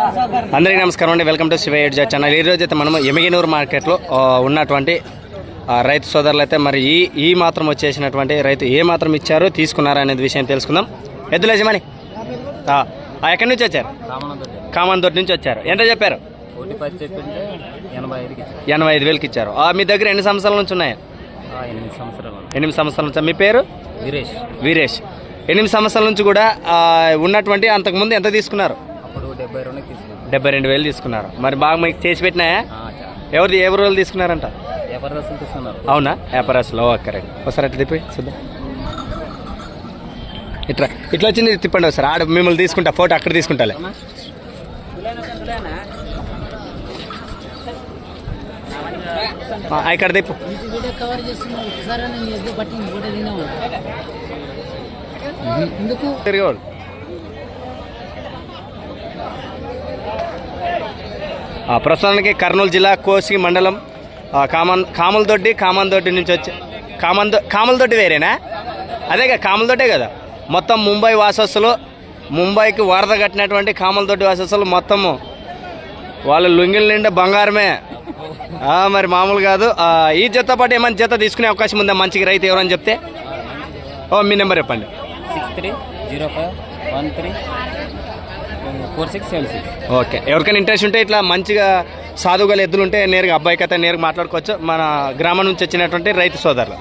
అందరికీ నమస్కారం అండి. వెల్కమ్ టు శివ ఎడ్జా ఛానల్. ఈరోజు అయితే మనము ఎమిగనూరు మార్కెట్లో ఉన్నటువంటి రైతు సోదరులు అయితే మరి ఈ మాత్రం వచ్చేసినటువంటి రైతు ఏ మాత్రం ఇచ్చారో తీసుకున్నారా అనేది విషయం తెలుసుకుందాం. ఎద్దుల యజమాని ఎక్కడి నుంచి వచ్చారు? కామన్దొడ్డి నుంచి వచ్చారు. ఎంత చెప్పారు? 85,000కి ఇచ్చారు. మీ దగ్గర ఎన్ని సంవత్సరాల నుంచి ఉన్నాయి? 8 సంవత్సరాల నుంచి. మీ పేరు? వీరేష్. 8 సంవత్సరాల నుంచి కూడా ఉన్నటువంటి అంతకుముందు ఎంత తీసుకున్నారు? 72,000 తీసుకున్నారు. మరి బాగా మీకు చేసి పెట్టినాయా? ఎవరు రోజులు తీసుకున్నారంట? అవునా? వ్యాపారస్తులు. కరెక్ట్. ఒకసారి అట్లా తిప్పి చూద్దాం. ఇట్లా వచ్చింది తిప్పండి ఒకసారి. ఆడ మిమ్మల్ని తీసుకుంటా, ఫోటో అక్కడ తీసుకుంటాలే. ఇక్కడ తిప్పు. తిరిగేవాడు ప్రస్తుతానికి కర్నూలు జిల్లా కోసి మండలం కామన్దొడ్డి నుంచి వచ్చి కామన్దొడ్డి వేరేనా? అదేగా కామన్దొడ్డే కదా. మొత్తం ముంబై వాసస్సులు, ముంబైకి వరద కట్టినటువంటి కామన్దొడ్డి వాసస్సులు మొత్తము వాళ్ళ లుంగిల నిండా బంగారమే. మరి మామూలు కాదు. ఈ జత పాటు ఏమైనా జత తీసుకునే అవకాశం ఉందా మంచిగా రైతు ఎవరని చెప్తే? మీ నెంబర్ చెప్పండి. 6305134676. ఓకే. ఎవరికైనా ఇంట్రెస్ట్ ఉంటే ఇట్లా మంచిగా సాధువుగల ఎద్దులు ఉంటే నేరుగా అబ్బాయి కథ నేరుగా మాట్లాడుకోవచ్చు. మన గ్రామం నుంచి వచ్చినటువంటి రైతు సోదరులు.